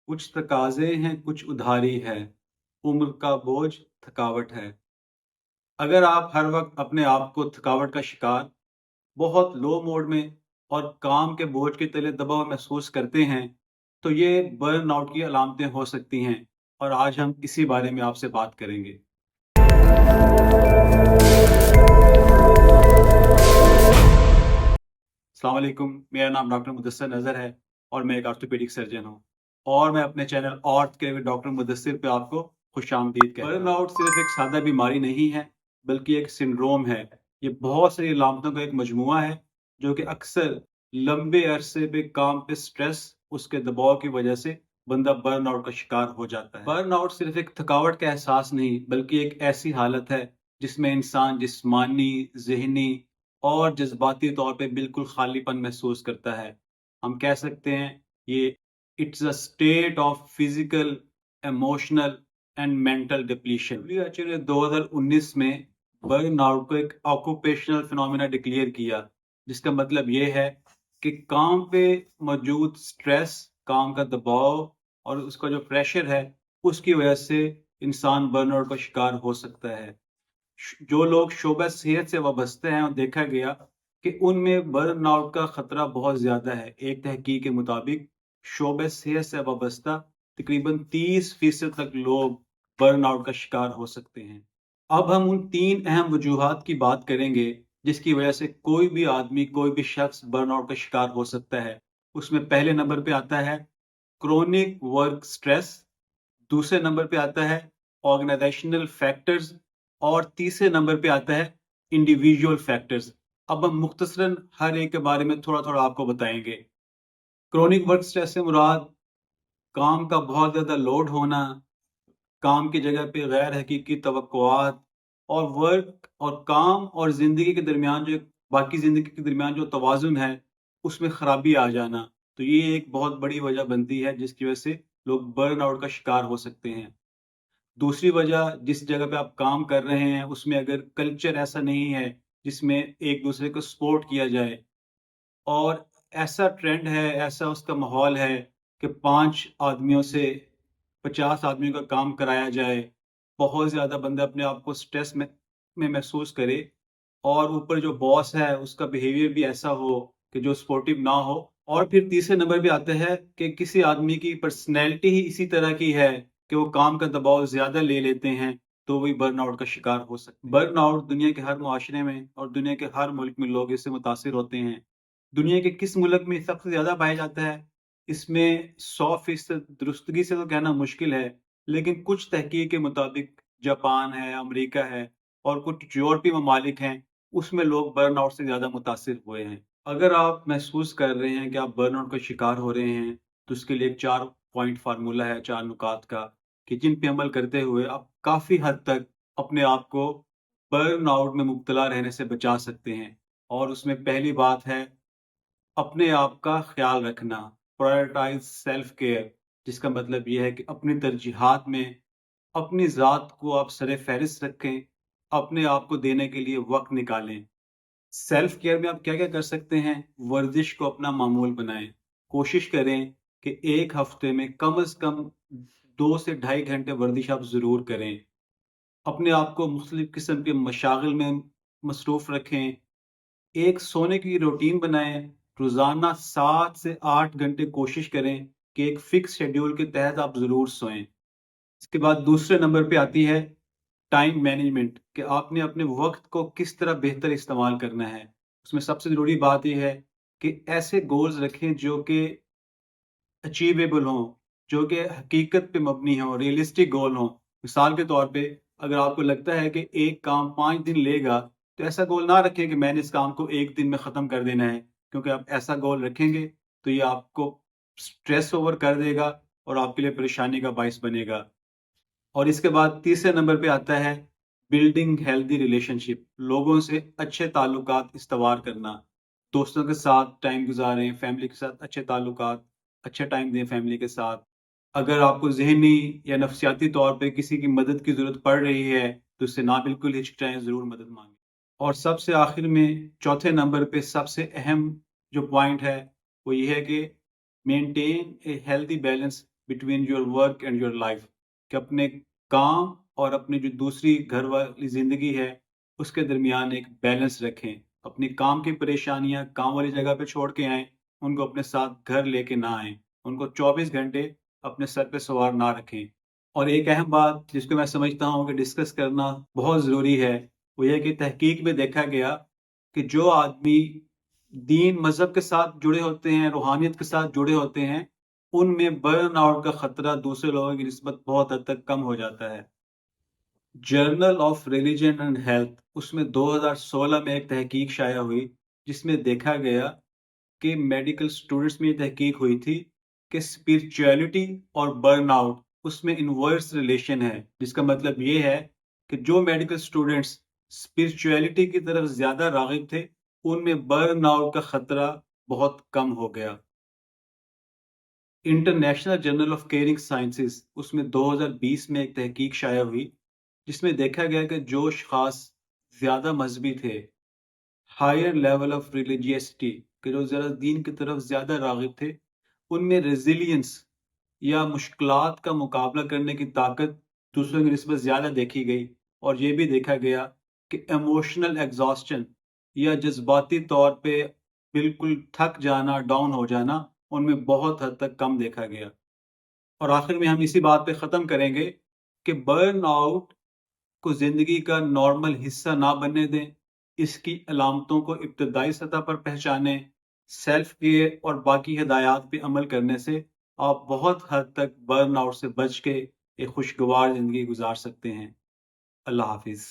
कुछ तकाज़े हैं, कुछ उधारी है, उम्र का बोझ थकावट है। अगर आप हर वक़्त अपने आप को थकावट का शिकार, बहुत लो मोड में और काम के बोझ के तले दबा हुआ महसूस करते हैं, तो ये बर्नआउट की अलामतें हो सकती हैं और आज हम इसी बारे में आपसे बात करेंगे। अस्सलाम वालेकुम, मेरा नाम डॉक्टर मुदस्सिर नज़र है और मैं एक ऑर्थोपेडिक सर्जन हूँ और मैं अपने चैनल ऑर्थ के डॉक्टर मुदस्सिर पे आपको खुशामदीद कहता हूँ। बर्नआउट सिर्फ एक सादा बीमारी नहीं है, बल्कि एक सिंड्रोम है। ये बहुत सारी अलामतों का एक मजमुआ है, जो कि अक्सर लंबे अरसे पे काम पे स्ट्रेस, उसके दबाव की वजह से बंदा बर्नआउट का शिकार हो जाता है। बर्नआउट सिर्फ एक थकावट का एहसास नहीं, बल्कि एक ऐसी हालत है जिसमें इंसान जिस्मानी, ज़हनी और जज़्बाती तौर पे बिल्कुल खालीपन महसूस करता है। हम कह सकते हैं ये it's a state of physical, emotional and mental depletion. WHO ने 2019 में बर्नआउट को एक ऑक्यूपेशनल फिनोमेना डिक्लेयर किया, जिसका मतलब ये है कि काम पे मौजूद स्ट्रेस, काम का दबाव और उसका जो प्रेशर है, उसकी वजह से इंसान बर्नआउट का शिकार हो सकता है। जो लोग शोबा सेहत से वाबस्ते हैं और देखा गया कि उनमें बर्नआउट का खतरा बहुत ज्यादा है। एक तहकीक के मुताबिक शोबा सेहत से वाबस्ता तकरीबन 30% तक लोग बर्नआउट का शिकार हो सकते हैं। अब हम उन 3 अहम वजूहात की बात करेंगे जिसकी वजह से कोई भी आदमी, कोई भी शख्स बर्नआउट का शिकार हो सकता है। उसमें पहले नंबर पे आता है क्रोनिक वर्क स्ट्रेस, दूसरे नंबर पे आता है ऑर्गेनाइजेशनल फैक्टर्स और तीसरे नंबर पे आता है इंडिविजुअल फैक्टर्स। अब हम मुख्तसरन हर एक के बारे में थोड़ा थोड़ा आपको बताएंगे। क्रोनिक वर्क स्ट्रेस से मुराद काम का बहुत ज़्यादा लोड होना, काम की जगह पे गैर हकीकी तवक्कुआत और वर्क और काम और ज़िंदगी के दरमियान जो बाकी ज़िंदगी के दरमियान जो तवाज़ुन है, उसमें ख़राबी आ जाना। तो ये एक बहुत बड़ी वजह बनती है जिसकी वजह से लोग बर्नआउट का शिकार हो सकते हैं। दूसरी वजह, जिस जगह पे आप काम कर रहे हैं उसमें अगर कल्चर ऐसा नहीं है जिसमें एक दूसरे को सपोर्ट किया जाए और ऐसा ट्रेंड है, ऐसा उसका माहौल है कि 5 आदमियों से 50 आदमियों का काम कराया जाए, बहुत ज़्यादा बंदा अपने आप को स्ट्रेस में महसूस करे और ऊपर जो बॉस है उसका बिहेवियर भी ऐसा हो कि जो सपोर्टिव ना हो। और फिर तीसरे नंबर पे आता है कि किसी आदमी की पर्सनैलिटी ही इसी तरह की है कि वो काम का दबाव ज़्यादा ले लेते हैं, तो वही बर्नआउट का शिकार हो सकते हैं। बर्नआउट दुनिया के हर मुआशरे में और दुनिया के हर मुल्क में लोग इससे मुतासिर होते हैं। दुनिया के किस मुल्क में सबसे ज़्यादा पाया जाता है? इसमें 100% दुरुस्तगी से तो कहना मुश्किल है, लेकिन कुछ तहकीक के मुताबिक जापान है, अमेरिका है और कुछ यूरोपीय ममालिक हैं, उसमें लोग बर्नआउट से ज़्यादा मुतासिर हुए हैं। अगर आप महसूस कर रहे हैं कि आप बर्नआउट का शिकार हो रहे हैं, तो उसके लिए एक 4 पॉइंट फ़ार्मूला है, 4 नुकात का, कि जिन पे अमल करते हुए आप काफ़ी हद तक अपने आप को बर्नआउट में मुब्तला रहने से बचा सकते हैं। और उसमें पहली बात है अपने आप का ख्याल रखना, प्रायोरिटाइज सेल्फ केयर, जिसका मतलब ये है कि अपनी तरजीहात में अपनी ज़ात को आप सरे फहरिस्त रखें, अपने आप को देने के लिए वक्त निकालें। सेल्फ केयर में आप क्या क्या कर सकते हैं? वर्जिश को अपना मामूल बनाएं। कोशिश करें कि एक हफ्ते में कम से कम 2 से ढाई घंटे वर्जिश आप ज़रूर करें। अपने आप को मुख्तलिफ किस्म के मशागिल में मसरूफ़ रखें। एक सोने की रूटीन बनाएं। रोजाना 7 से 8 घंटे कोशिश करें कि एक फिक्स शेड्यूल के तहत आप जरूर सोएं। इसके बाद दूसरे नंबर पे आती है टाइम मैनेजमेंट, कि आपने अपने वक्त को किस तरह बेहतर इस्तेमाल करना है। उसमें सबसे ज़रूरी बात यह है कि ऐसे गोल्स रखें जो कि अचीवेबल हों, जो कि हकीकत पे मबनी हों, रियलिस्टिक गोल हों। मिसाल के तौर पे अगर आपको लगता है कि एक काम 5 दिन लेगा, तो ऐसा गोल ना रखें कि मैंने इस काम को एक दिन में ख़त्म कर देना है, क्योंकि आप ऐसा गोल रखेंगे तो ये आपको स्ट्रेस ओवर कर देगा और आपके लिए परेशानी का बायस बनेगा। और इसके बाद तीसरे नंबर पे आता है बिल्डिंग हेल्दी रिलेशनशिप, लोगों से अच्छे ताल्लुकात इस्तवार करना। दोस्तों के साथ टाइम गुजारें, फैमिली के साथ अच्छे ताल्लुकात, अच्छे टाइम दें फैमिली के साथ। अगर आपको ज़हनी या नफ्सियाती तौर पे किसी की मदद की ज़रूरत पड़ रही है, तो उससे ना बिल्कुल हिचकिचाएँ, ज़रूर मदद माँगें। और सबसे आखिर में चौथे नंबर पे सबसे अहम जो पॉइंट है, वो ये है कि maintain a healthy balance between your work and your life, کہ اپنے کام اور اپنی جو دوسری گھر والی زندگی ہے اس کے درمیان ایک بیلنس رکھیں. اپنی کام کی پریشانیاں کام والی جگہ پہ چھوڑ کے آئیں، ان کو اپنے ساتھ گھر لے کے نہ آئیں، ان کو 24 گھنٹے اپنے سر پہ سوار نہ رکھیں. اور ایک اہم بات جس کو میں سمجھتا ہوں کہ ڈسکس کرنا بہت ضروری ہے، وہ یہ کہ تحقیق میں دیکھا گیا کہ جو آدمی دین مذہب کے ساتھ جڑے ہوتے ہیں، روحانیت کے ساتھ جڑے ہوتے ہیں، ان میں برن آؤٹ کا خطرہ دوسرے لوگوں کی نسبت بہت حد تک کم ہو جاتا ہے. Journal of religion and health, اس میں 2016 میں ایک تحقیق شائع ہوئی جس میں دیکھا گیا کہ میڈیکل اسٹوڈنٹس میں یہ تحقیق ہوئی تھی کہ اسپرچویلٹی اور برن آؤٹ اس میں انورس ریلیشن ہے، جس کا مطلب یہ ہے کہ جو میڈیکل اسٹوڈنٹس اسپرچویلٹی کی طرف زیادہ راغب تھے ان میں برن آؤٹ کا خطرہ بہت کم ہو گیا. International journal of caring sciences, اس میں 2020 میں ایک تحقیق شائع ہوئی جس میں دیکھا گیا کہ جو اشخاص زیادہ مذہبی تھے، ہائر لیول آف ریلیجیسٹی، کہ جو ذرا دین کی طرف زیادہ راغب تھے، ان میں ریزیلینس یا مشکلات کا مقابلہ کرنے کی طاقت دوسروں کی نسبت زیادہ دیکھی گئی. اور یہ بھی دیکھا گیا کہ ایموشنل ایگزاسشن یا جذباتی طور پہ بالکل تھک جانا، ڈاؤن ہو جانا، ان میں بہت حد تک کم دیکھا گیا. اور آخر میں ہم اسی بات پہ ختم کریں گے کہ برن آؤٹ کو زندگی کا نارمل حصہ نہ بننے دیں، اس کی علامتوں کو ابتدائی سطح پر پہچانیں، سیلف کیئر اور باقی ہدایات پہ عمل کرنے سے آپ بہت حد تک برن آؤٹ سے بچ کے ایک خوشگوار زندگی گزار سکتے ہیں. اللہ حافظ.